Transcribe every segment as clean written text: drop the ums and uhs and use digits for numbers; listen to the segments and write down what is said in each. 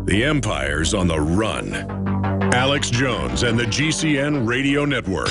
The Empire's on the run. Alex Jones and the GCN Radio Network.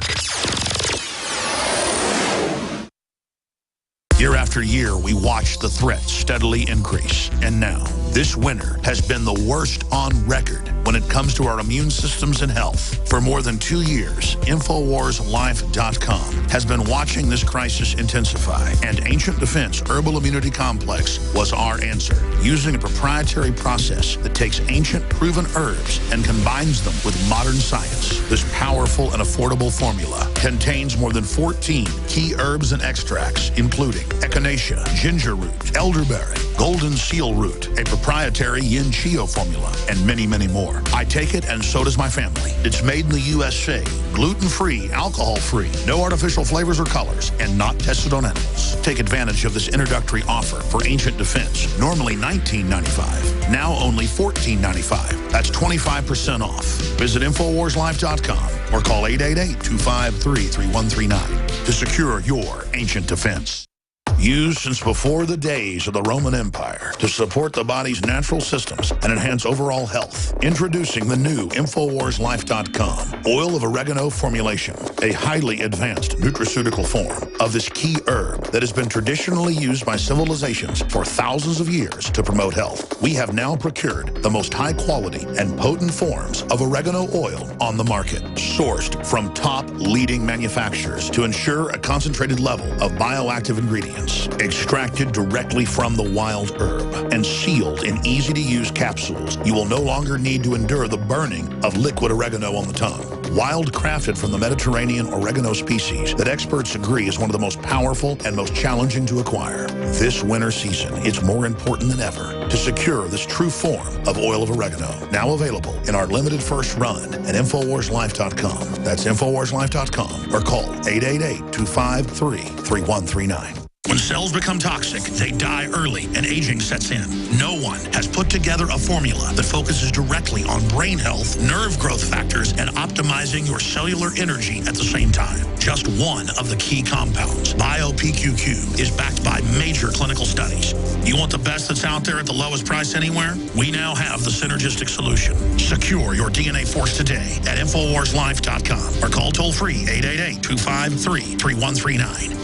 Year after year, we watch the threats steadily increase. And now, this winter has been the worst on record when it comes to our immune systems and health. For more than 2 years, InfoWarsLife.com has been watching this crisis intensify, and Ancient Defense Herbal Immunity Complex was our answer. Using a proprietary process that takes ancient proven herbs and combines them with modern science, this powerful and affordable formula contains more than 14 key herbs and extracts, including echinacea, ginger root, elderberry, golden seal root, a proprietary yin chio formula, and many, many more. I take it, and so does my family. It's made in the USA, gluten-free, alcohol-free, no artificial flavors or colors, and not tested on animals. Take advantage of this introductory offer for Ancient Defense, normally $19.95, now only $14.95. That's 25% off. Visit InfoWarsLife.com or call 888-253-3139 to secure your Ancient Defense. Used since before the days of the Roman Empire to support the body's natural systems and enhance overall health. Introducing the new InfoWarsLife.com Oil of Oregano formulation, a highly advanced nutraceutical form of this key herb that has been traditionally used by civilizations for thousands of years to promote health. We have now procured the most high quality and potent forms of oregano oil on the market, sourced from top leading manufacturers to ensure a concentrated level of bioactive ingredients. Extracted directly from the wild herb and sealed in easy-to-use capsules. You will no longer need to endure the burning of liquid oregano on the tongue. Wild crafted from the Mediterranean oregano species that experts agree is one of the most powerful and most challenging to acquire. This winter season, it's more important than ever to secure this true form of oil of oregano. Now available in our limited first run at InfoWarsLife.com. That's InfoWarsLife.com or call 888-253-3139. When cells become toxic, they die early and aging sets in. No one has put together a formula that focuses directly on brain health, nerve growth factors, and optimizing your cellular energy at the same time. Just one of the key compounds, BioPQQ, is backed by major clinical studies. You want the best that's out there at the lowest price anywhere? We now have the synergistic solution. Secure your DNA force today at InfoWarsLife.com or call toll-free 888-253-3139.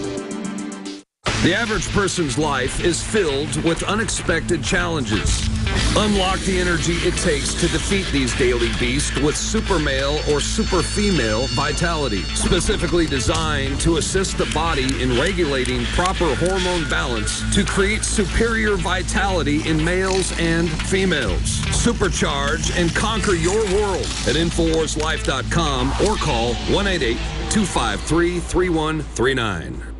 The average person's life is filled with unexpected challenges. Unlock the energy it takes to defeat these daily beasts with super male or super female vitality, specifically designed to assist the body in regulating proper hormone balance to create superior vitality in males and females. Supercharge and conquer your world at InfoWarsLife.com or call 1-888-253-3139.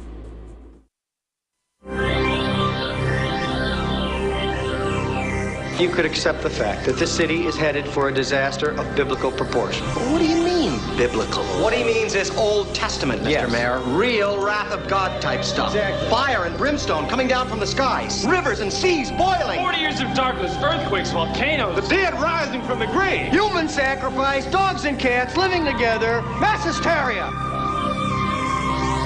You could accept the fact that this city is headed for a disaster of biblical proportion. What do you mean, biblical? What he means is Old Testament, Mr. Mayor. Real wrath of God type stuff. Exactly. Fire and brimstone coming down from the skies. Rivers and seas boiling. 40 years of darkness, earthquakes, volcanoes. The dead rising from the grave. Human sacrifice, dogs and cats living together, mass hysteria.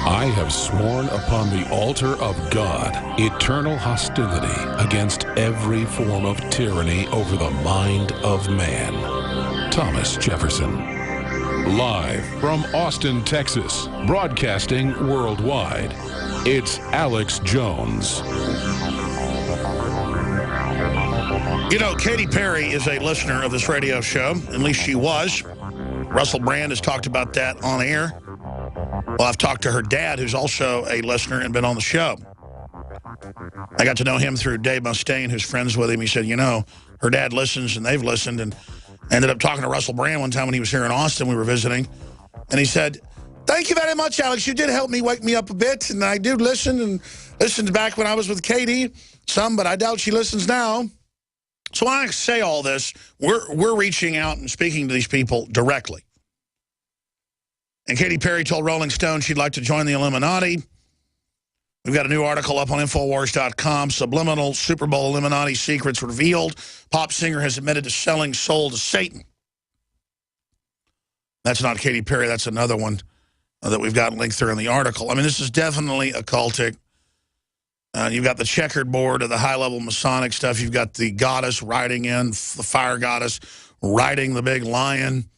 I have sworn upon the altar of God eternal hostility against every form of tyranny over the mind of man. Thomas Jefferson. Live from Austin, Texas, broadcasting worldwide, it's Alex Jones. You know, Katy Perry is a listener of this radio show. At least she was. Russell Brand has talked about that on air. Well, I've talked to her dad, who's also a listener and been on the show. I got to know him through Dave Mustaine, who's friends with him. He said, you know, her dad listens and they've listened. And I ended up talking to Russell Brand one time when he was here in Austin. We were visiting. And he said, thank you very much, Alex. You did help me wake me up a bit. And I do listen and listened back when I was with Katie. Some, but I doubt she listens now. So when I say all this, we're reaching out and speaking to these people directly. And Katy Perry told Rolling Stone she'd like to join the Illuminati. We've got a new article up on Infowars.com. Subliminal Super Bowl Illuminati secrets revealed. Pop singer has admitted to selling soul to Satan. That's not Katy Perry. That's another one that we've got linked there in the article. I mean, this is definitely occultic. You've got the checkered board of the high-level Masonic stuff. You've got the goddess riding in, the fire goddess riding the big lion.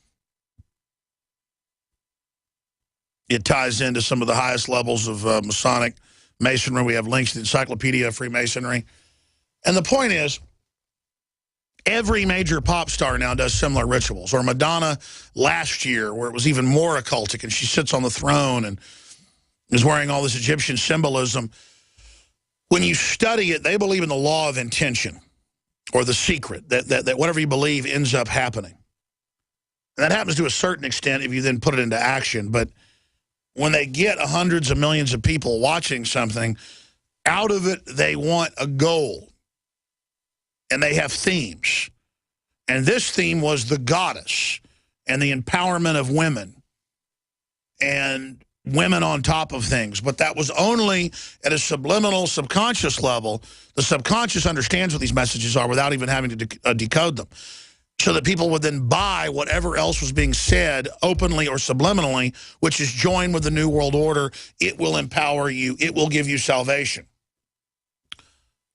It ties into some of the highest levels of Masonic Masonry. We have links to the Encyclopedia of Freemasonry. And the point is, every major pop star now does similar rituals. Or Madonna last year, where it was even more occultic, and she sits on the throne and is wearing all this Egyptian symbolism. When you study it, they believe in the law of intention, or the secret, that whatever you believe ends up happening. And that happens to a certain extent if you then put it into action. But when they get hundreds of millions of people watching something, out of it, they want a goal. And they have themes. And this theme was the goddess and the empowerment of women and women on top of things. But that was only at a subliminal, subconscious level. The subconscious understands what these messages are without even having to decode them. So that people would then buy whatever else was being said openly or subliminally, which is join with the New World Order. It will empower you. It will give you salvation.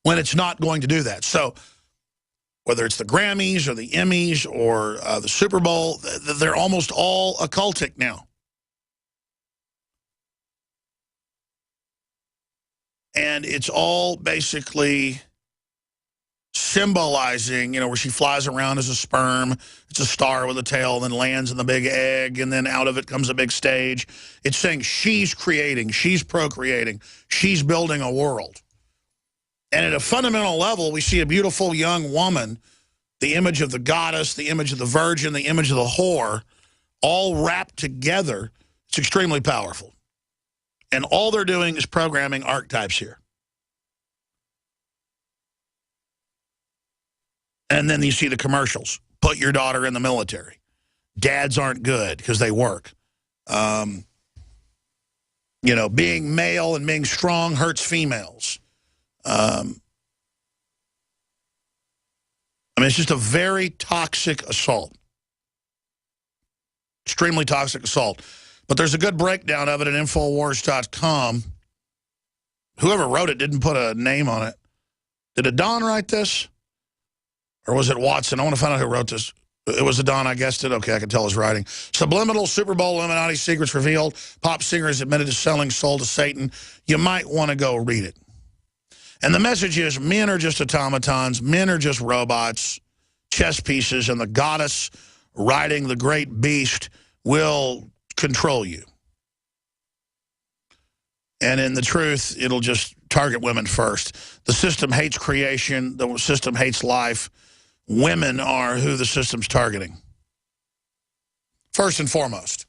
When it's not going to do that. So whether it's the Grammys or the Emmys or the Super Bowl, they're almost all occultic now. And it's all basically symbolizing, you know, where she flies around as a sperm. It's a star with a tail, then lands in the big egg, and then out of it comes a big stage. It's saying she's creating, she's procreating, she's building a world. And at a fundamental level, we see a beautiful young woman, the image of the goddess, the image of the virgin, the image of the whore, all wrapped together. It's extremely powerful. And all they're doing is programming archetypes here. And then you see the commercials. Put your daughter in the military. Dads aren't good because they work. You know, being male and being strong hurts females. I mean, it's just a very toxic assault. Extremely toxic assault. But there's a good breakdown of it at Infowars.com. Whoever wrote it didn't put a name on it. Did Adon write this? Or was it Watson? I want to find out who wrote this. It was Adon, I guessed it. Okay, I can tell his writing. Subliminal Super Bowl Illuminati secrets revealed. Pop singers admitted to selling soul to Satan. You might want to go read it. And the message is, men are just automatons. Men are just robots, chess pieces, and the goddess riding the great beast will control you. And in the truth, it'll just target women first. The system hates creation. The system hates life. Women are who the system's targeting. First and foremost.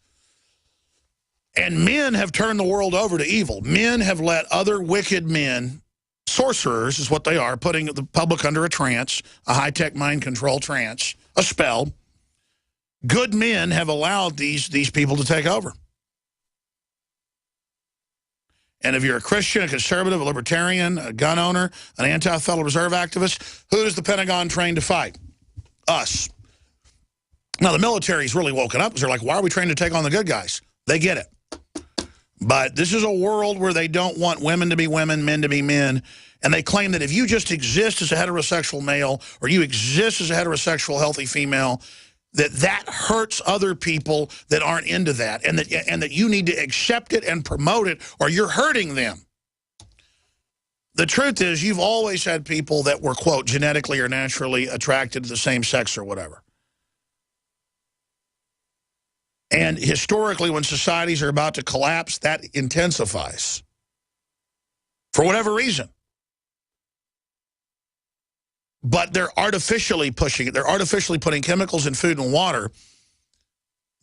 And men have turned the world over to evil. Men have let other wicked men, sorcerers is what they are, putting the public under a trance, a high-tech mind control trance, a spell. Good men have allowed these people to take over. And if you're a Christian, a conservative, a libertarian, a gun owner, an anti-Federal Reserve activist, who is the Pentagon trained to fight? Us. Now, the military's really woken up because they're like, why are we trained to take on the good guys? They get it. But this is a world where they don't want women to be women, men to be men. And they claim that if you just exist as a heterosexual male or you exist as a heterosexual healthy female, that hurts other people that aren't into that, and that you need to accept it and promote it, or you're hurting them. The truth is, you've always had people that were, quote, genetically or naturally attracted to the same sex or whatever. And historically, when societies are about to collapse, that intensifies. For whatever reason. But they're artificially pushing it. They're artificially putting chemicals in food and water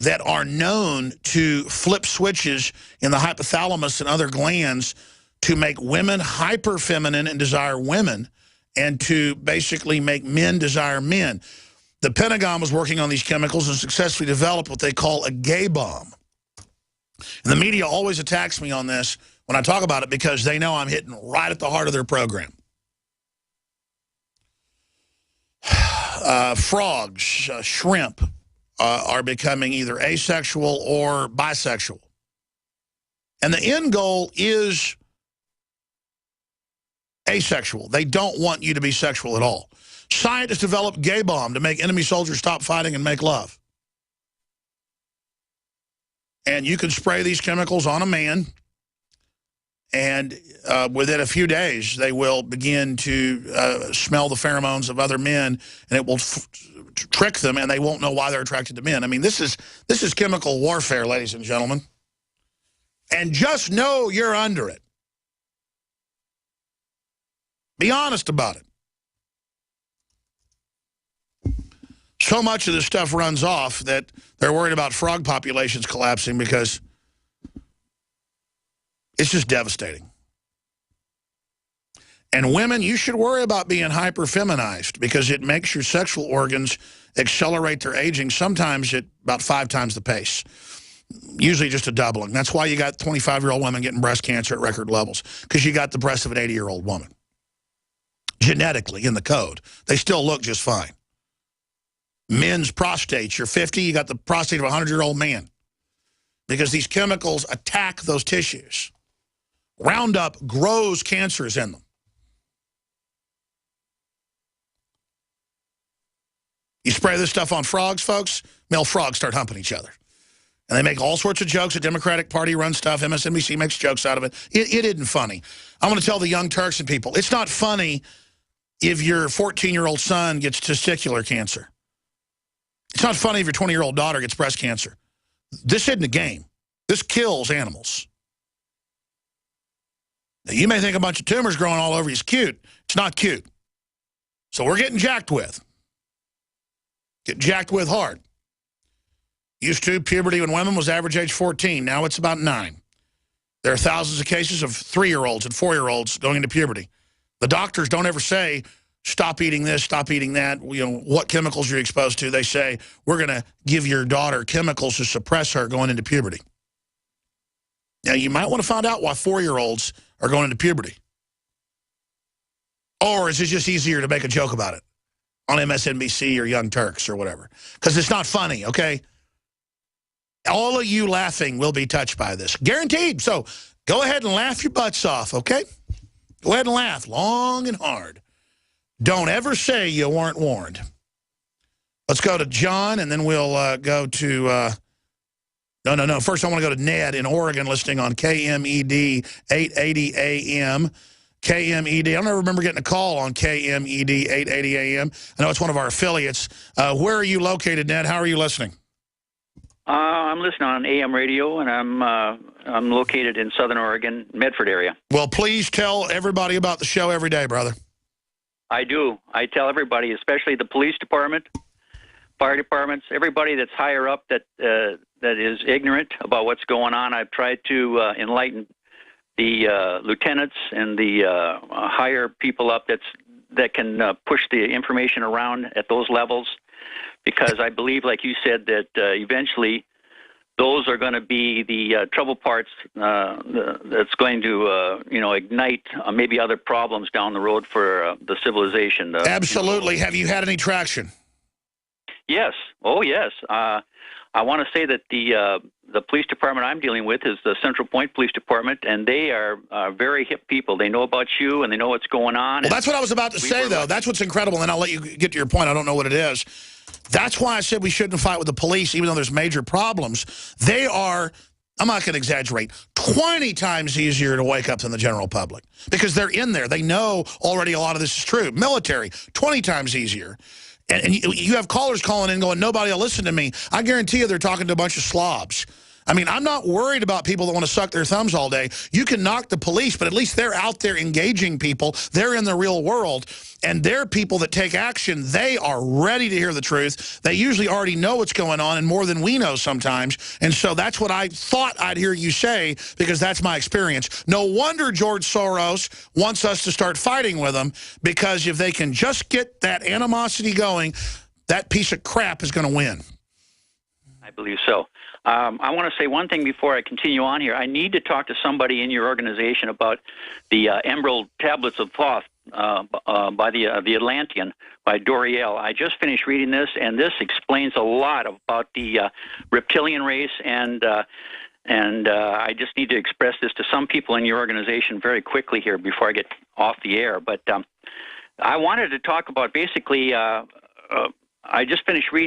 that are known to flip switches in the hypothalamus and other glands to make women hyper-feminine and desire women, and to basically make men desire men. The Pentagon was working on these chemicals and successfully developed what they call a gay bomb. And the media always attacks me on this when I talk about it because they know I'm hitting right at the heart of their program. Frogs, shrimp are becoming either asexual or bisexual. And the end goal is asexual. They don't want you to be sexual at all. Scientists developed gay bomb to make enemy soldiers stop fighting and make love. And you can spray these chemicals on a man, and within a few days, they will begin to smell the pheromones of other men, and it will trick them, and they won't know why they're attracted to men. I mean, this is chemical warfare, ladies and gentlemen. And just know you're under it. Be honest about it. So much of this stuff runs off that they're worried about frog populations collapsing because it's just devastating. And women, you should worry about being hyper-feminized because it makes your sexual organs accelerate their aging, sometimes at about 5 times the pace. Usually just a doubling. That's why you got 25-year-old women getting breast cancer at record levels, because you got the breast of an 80-year-old woman. Genetically, in the code, they still look just fine. Men's prostates, you're 50, you got the prostate of a 100-year-old man. Because these chemicals attack those tissues. Roundup grows cancers in them. You spray this stuff on frogs, folks, male frogs start humping each other. And they make all sorts of jokes. The Democratic Party runs stuff. MSNBC makes jokes out of it. It isn't funny. I'm going to tell the young Turks and people, it's not funny if your 14-year-old son gets testicular cancer. It's not funny if your 20-year-old daughter gets breast cancer. This isn't a game. This kills animals. Now, you may think a bunch of tumors growing all over you is cute. It's not cute. So we're getting jacked with. Get jacked with hard. Used to, puberty when women was average age 14. Now it's about 9. There are thousands of cases of 3-year-olds and 4-year-olds going into puberty. The doctors don't ever say, stop eating this, stop eating that, you know, what chemicals you're exposed to. They say, we're going to give your daughter chemicals to suppress her going into puberty. Now, you might want to find out why 4-year-olds are going into puberty. Or is it just easier to make a joke about it on MSNBC or Young Turks or whatever? Because it's not funny, okay? All of you laughing will be touched by this. Guaranteed. So go ahead and laugh your butts off, okay? Go ahead and laugh long and hard. Don't ever say you weren't warned. Let's go to John, and then we'll go to... No. First, I want to go to Ned in Oregon, listening on KMED 880 AM. KMED. I don't ever remember getting a call on KMED 880 AM. I know it's one of our affiliates. Where are you located, Ned? How are you listening? I'm listening on AM radio, and I'm located in Southern Oregon, Medford area. Well, please tell everybody about the show every day, brother. I do. I tell everybody, especially the police department, fire departments, everybody that's higher up that is ignorant about what's going on. I've tried to enlighten the lieutenants and the higher people up that can push the information around at those levels, because I believe, like you said, that eventually those are going to be the trouble parts that's going to ignite maybe other problems down the road for the civilization. Absolutely. Have you had any traction? Yes. Oh, yes. I want to say that the police department I'm dealing with is the Central Point Police Department, and they are very hip people. They know about you, and they know what's going on. Well, that's what I was about to say, though. That's what's incredible, and I'll let you get to your point. I don't know what it is. That's why I said we shouldn't fight with the police, even though there's major problems. They are, I'm not going to exaggerate, 20 times easier to wake up than the general public, because they're in there. They know already a lot of this is true. Military, 20 times easier. And you have callers calling in going, nobody will listen to me. I guarantee you they're talking to a bunch of slobs. I mean, I'm not worried about people that want to suck their thumbs all day. You can knock the police, but at least they're out there engaging people. They're in the real world, and they're people that take action. They are ready to hear the truth. They usually already know what's going on, and more than we know sometimes. And so that's what I thought I'd hear you say, because that's my experience. No wonder George Soros wants us to start fighting with them, because if they can just get that animosity going, that piece of crap is going to win. I believe so. I want to say one thing before I continue on here. I need to talk to somebody in your organization about the Emerald Tablets of Thoth by the Atlantean, by Doriel. I just finished reading this, and this explains a lot about the reptilian race and And I just need to express this to some people in your organization very quickly here before I get off the air. But I wanted to talk about basically, I just finished reading